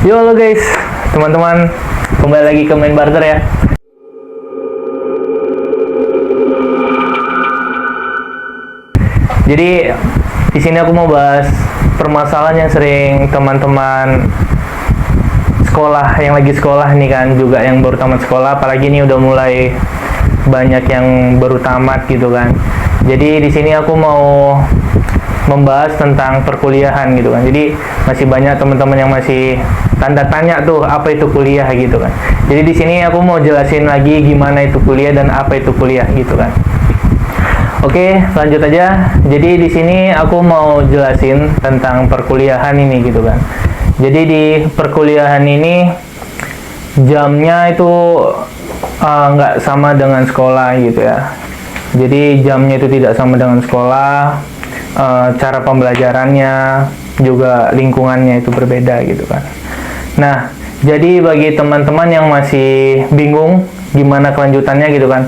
Yo, halo guys, teman-teman, kembali lagi ke Main Barter ya. Jadi di sini aku mau bahas permasalahan yang sering teman-teman sekolah yang lagi sekolah nih kan, juga yang baru tamat sekolah, apalagi ini udah mulai banyak yang baru tamat gitu kan. Jadi di sini aku mau membahas tentang perkuliahan gitu kan. Jadi masih banyak teman-teman yang masih tanda tanya tuh apa itu kuliah gitu kan. Jadi di sini aku mau jelasin lagi gimana itu kuliah dan apa itu kuliah gitu kan. Oke, lanjut aja. Jadi di sini aku mau jelasin tentang perkuliahan ini gitu kan. Jadi di perkuliahan ini jamnya itu nggak sama dengan sekolah gitu ya. Jadi jamnya itu tidak sama dengan sekolah. Cara pembelajarannya juga lingkungannya itu berbeda gitu kan. Nah, jadi bagi teman-teman yang masih bingung gimana kelanjutannya gitu kan,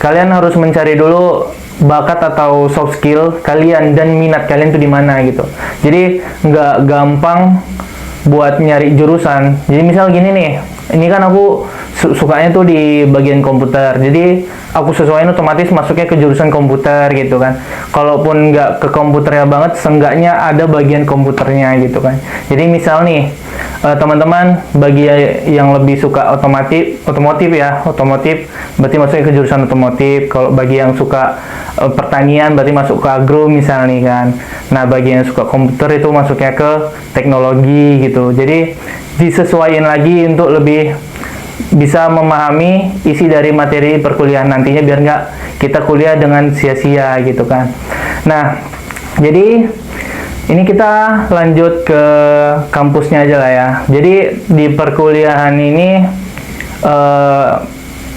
kalian harus mencari dulu bakat atau soft skill kalian dan minat kalian tuh di mana gitu. Jadi nggak gampang buat nyari jurusan. Jadi misal gini nih, ini kan aku sukanya tuh di bagian komputer, jadi aku sesuaiin otomatis masuknya ke jurusan komputer gitu kan. Kalaupun nggak ke komputernya banget, seenggaknya ada bagian komputernya gitu kan. Jadi misal nih teman-teman bagi yang lebih suka otomotif berarti masuknya ke jurusan otomotif. Kalau bagi yang suka pertanian berarti masuk ke agro misal nih kan. Nah bagi yang suka komputer itu masuknya ke teknologi gitu. Jadi disesuaikan lagi untuk lebih bisa memahami isi dari materi perkuliahan nantinya, biar nggak kita kuliah dengan sia-sia gitu kan. Nah jadi ini kita lanjut ke kampusnya aja lah ya. Jadi di perkuliahan ini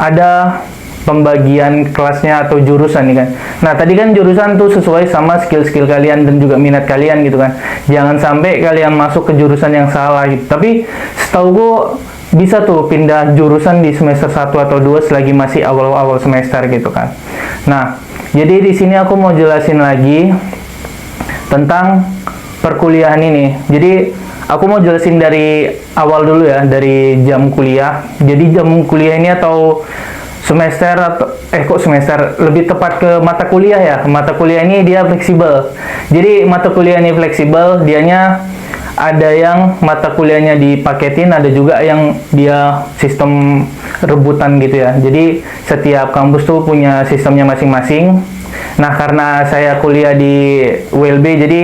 ada pembagian kelasnya atau jurusan nih kan. Nah tadi kan jurusan tuh sesuai sama skill-skill kalian dan juga minat kalian gitu kan. Jangan sampai kalian masuk ke jurusan yang salah gitu. Tapi setahu gue bisa tuh pindah jurusan di semester 1 atau 2 selagi masih awal-awal semester gitu kan. Nah jadi di sini aku mau jelasin lagi tentang perkuliahan ini. Jadi aku mau jelasin dari awal dulu ya, dari jam kuliah. Jadi jam kuliah ini atau semester atau semester, lebih tepat ke mata kuliah ya. Mata kuliah ini dia fleksibel. Jadi mata kuliah ini fleksibel, dianya ada yang mata kuliahnya dipaketin, ada juga yang dia sistem rebutan gitu ya. Jadi setiap kampus tuh punya sistemnya masing-masing. Nah karena saya kuliah di WLB, jadi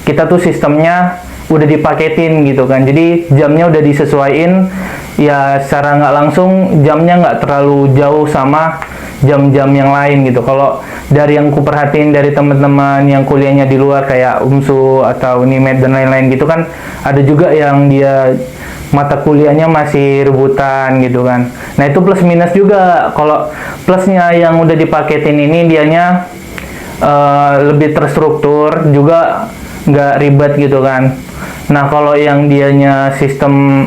kita tuh sistemnya udah dipaketin gitu kan. Jadi jamnya udah disesuaiin ya, secara nggak langsung jamnya nggak terlalu jauh sama jam-jam yang lain gitu. Kalau dari yang kuperhatiin dari teman-teman yang kuliahnya di luar kayak UMSU atau UNIMED dan lain-lain gitu kan, ada juga yang dia mata kuliahnya masih rebutan gitu kan. Nah itu plus minus juga. Kalau plusnya yang udah dipaketin ini dianya lebih terstruktur, juga nggak ribet gitu kan. Nah kalau yang dianya sistem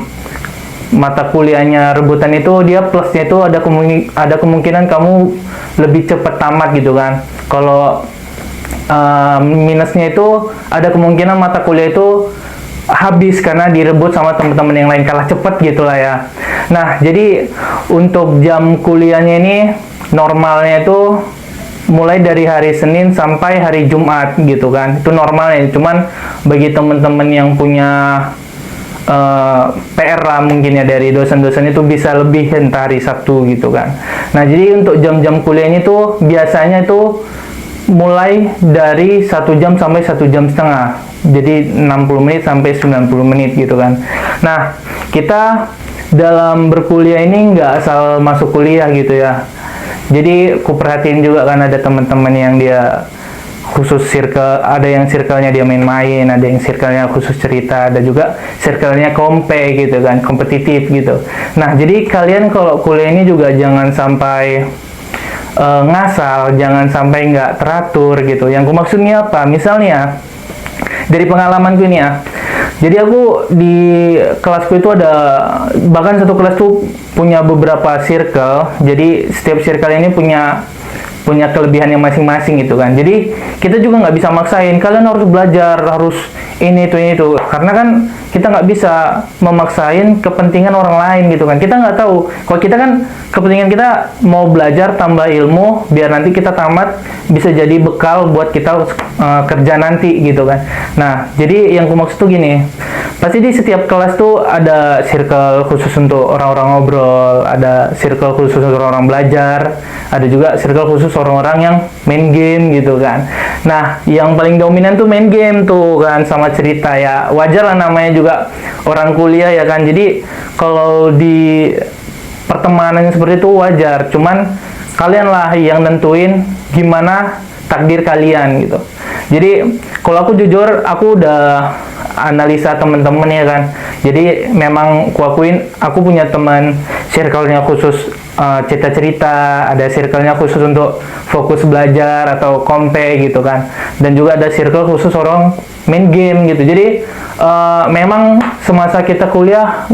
mata kuliahnya rebutan itu, dia plusnya itu ada kemungkinan kamu lebih cepat tamat gitu kan. Kalau minusnya itu ada kemungkinan mata kuliah itu habis karena direbut sama teman-teman yang lain, kalah cepat gitulah ya. Nah jadi untuk jam kuliahnya ini normalnya itu mulai dari hari Senin sampai hari Jumat gitu kan. Itu normalnya. Cuman bagi teman-teman yang punya PR lah mungkin ya dari dosen-dosen itu bisa lebih entah hari Sabtu gitu kan. Nah jadi untuk jam-jam kuliahnya tuh biasanya itu mulai dari 1 jam sampai 1 jam setengah. Jadi 60 menit sampai 90 menit gitu kan. Nah kita dalam berkuliah ini nggak asal masuk kuliah gitu ya. Jadi ku perhatiin juga kan ada teman-teman yang dia khusus circle, ada yang circle-nya dia main-main, ada yang circle-nya khusus cerita, ada juga circle-nya kompe gitu kan, kompetitif gitu. Nah jadi kalian kalau kuliah ini juga jangan sampai ngasal, jangan sampai nggak teratur gitu. Yang ku maksudnya apa? Misalnya dari pengalamanku ini ya, jadi aku di kelasku itu ada, bahkan satu kelas tuh punya beberapa circle. Jadi setiap circle ini punya punya kelebihannya masing-masing gitu kan. Jadi kita juga nggak bisa maksain kalian harus belajar, harus ini itu, karena kan kita nggak bisa memaksain kepentingan orang lain gitu kan. Kita nggak tahu, kalau kita kan kepentingan kita mau belajar tambah ilmu biar nanti kita tamat bisa jadi bekal buat kita kerja nanti gitu kan. Nah jadi yang aku maksud tuh gini, pasti di setiap kelas tuh ada circle khusus untuk orang-orang ngobrol, ada circle khusus untuk orang-orang belajar, ada juga circle khusus orang-orang yang main game gitu kan. Nah yang paling dominan tuh main game tuh kan, sama cerita ya, wajar lah namanya juga orang kuliah ya kan. Jadi kalau di pertemanan seperti itu wajar, cuman kalian lah yang nentuin gimana takdir kalian gitu. Jadi kalau aku jujur, aku udah analisa temen-temen ya kan. Jadi memang aku akuin, aku punya teman circle-nya khusus cerita-cerita, ada circle-nya khusus untuk fokus belajar atau kompe gitu kan, dan juga ada circle khusus orang main game gitu. Jadi memang semasa kita kuliah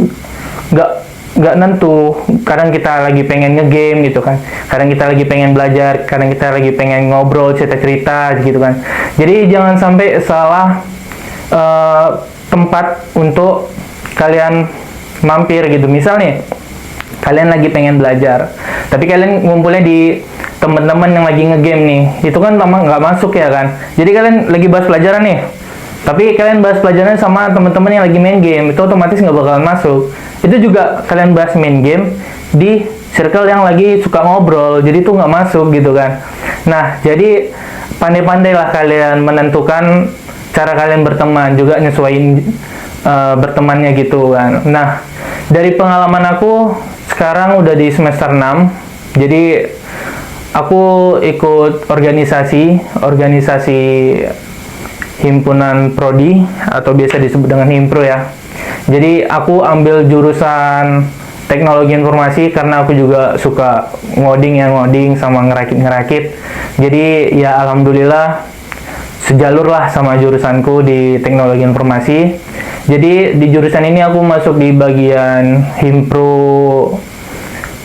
nggak nentu, kadang kita lagi pengen ngegame gitu kan, kadang kita lagi pengen belajar, kadang kita lagi pengen ngobrol cerita-cerita gitu kan. Jadi jangan sampai salah tempat untuk kalian mampir gitu. Misal nih kalian lagi pengen belajar, tapi kalian ngumpulnya di teman-teman yang lagi ngegame nih, itu kan lama nggak masuk ya kan. Jadi kalian lagi bahas pelajaran nih, tapi kalian bahas pelajaran sama teman-teman yang lagi main game, itu otomatis nggak bakalan masuk. Itu juga kalian bahas main game di circle yang lagi suka ngobrol, jadi itu nggak masuk gitu kan. Nah jadi pandai-pandailah kalian menentukan cara kalian berteman, juga nyesuaiin bertemannya gitu kan. Nah dari pengalaman aku sekarang udah di semester 6, jadi aku ikut organisasi himpunan prodi atau biasa disebut dengan himpro ya. Jadi aku ambil jurusan teknologi informasi karena aku juga suka ngoding sama ngerakit. Jadi ya alhamdulillah sejalur lah sama jurusanku di teknologi informasi. Jadi di jurusan ini aku masuk di bagian himpro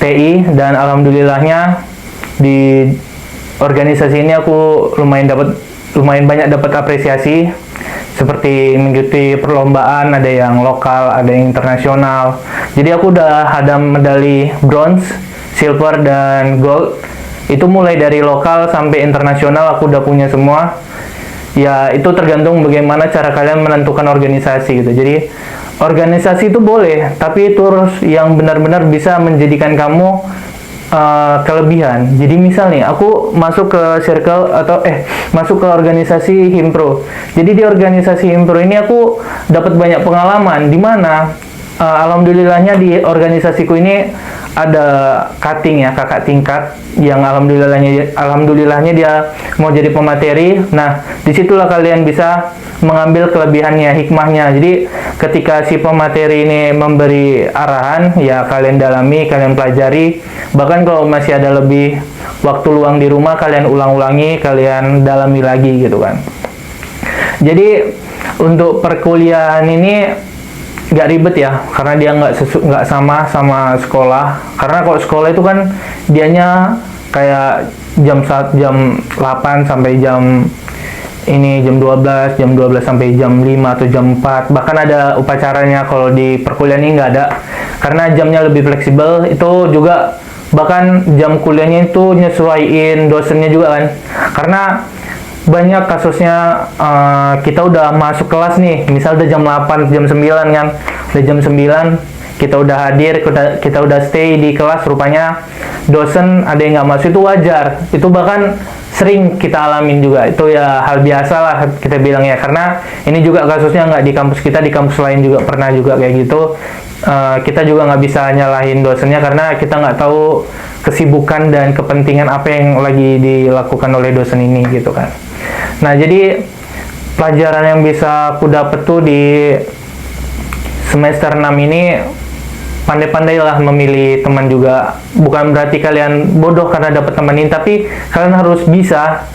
TI, dan alhamdulillahnya di organisasi ini aku lumayan banyak dapat apresiasi, seperti mengikuti perlombaan, ada yang lokal, ada yang internasional. Jadi aku udah ada medali bronze, silver, dan gold. Itu mulai dari lokal sampai internasional aku udah punya semua. Ya itu tergantung bagaimana cara kalian menentukan organisasi gitu. Jadi organisasi itu boleh, tapi itu harus yang benar-benar bisa menjadikan kamu kelebihan. Jadi misal nih aku masuk ke circle atau masuk ke organisasi himpro. Jadi di organisasi himpro ini aku dapat banyak pengalaman, di mana alhamdulillahnya di organisasiku ini ada cutting ya, kakak tingkat yang alhamdulillahnya dia mau jadi pemateri. Nah disitulah kalian bisa mengambil kelebihannya, hikmahnya. Jadi ketika si pemateri ini memberi arahan, ya kalian dalami, kalian pelajari. Bahkan kalau masih ada lebih waktu luang di rumah, kalian ulang-ulangi, kalian dalami lagi gitu kan. Jadi untuk perkuliahan ini nggak ribet ya, karena dia nggak sama sekolah. Karena kalau sekolah itu kan dianya kayak jam 8 sampai jam 12 sampai jam 5 atau jam 4. Bahkan ada upacaranya. Kalau di perkuliahan ini nggak ada, karena jamnya lebih fleksibel. Itu juga bahkan jam kuliahnya itu nyesuaiin dosennya juga kan. Karena banyak kasusnya kita udah masuk kelas nih, misal udah jam 8, jam 9 kan. Udah jam 9 kita udah hadir, kita udah stay di kelas, rupanya dosen ada yang nggak masuk. Itu wajar, itu bahkan sering kita alamin juga. Itu ya hal biasa lah kita bilang ya, karena ini juga kasusnya nggak di kampus kita, di kampus lain juga pernah juga kayak gitu. Kita juga nggak bisa nyalahin dosennya, karena kita nggak tahu kesibukan dan kepentingan apa yang lagi dilakukan oleh dosen ini gitu kan. Nah jadi pelajaran yang bisa aku dapet tuh di semester 6 ini, pandai-pandailah memilih teman juga. Bukan berarti kalian bodoh karena dapat teman ini, tapi kalian harus bisa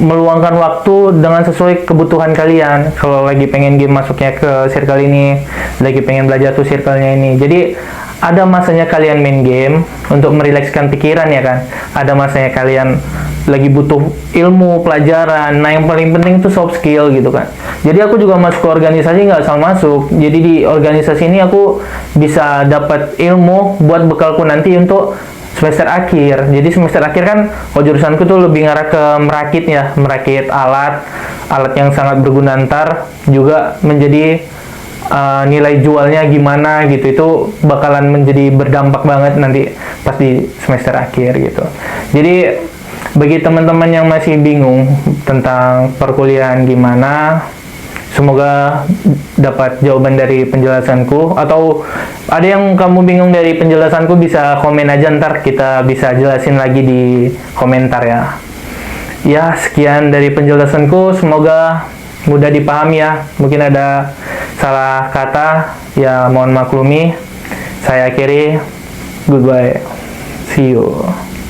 meluangkan waktu dengan sesuai kebutuhan kalian. Kalau lagi pengen game, masuknya ke circle ini, lagi pengen belajar tuh circle-nya ini. Jadi ada masanya kalian main game untuk merilekskan pikiran ya kan. Ada masanya kalian lagi butuh ilmu, pelajaran. Nah, yang paling penting itu soft skill gitu kan. Jadi aku juga masuk ke organisasi nggak asal masuk. Jadi di organisasi ini aku bisa dapat ilmu buat bekalku nanti untuk semester akhir. Jadi semester akhir kan, jurusanku tuh lebih ngarah ke merakit ya, merakit alat yang sangat berguna ntar juga menjadi nilai jualnya gimana gitu, itu bakalan menjadi berdampak banget nanti pas di semester akhir gitu. Jadi bagi teman-teman yang masih bingung tentang perkuliahan gimana, semoga dapat jawaban dari penjelasanku, atau ada yang kamu bingung dari penjelasanku bisa komen aja, ntar kita bisa jelasin lagi di komentar ya. Ya, sekian dari penjelasanku, semoga mudah dipahami ya. Mungkin ada salah kata, ya mohon maklumi. Saya akhiri, goodbye, see you.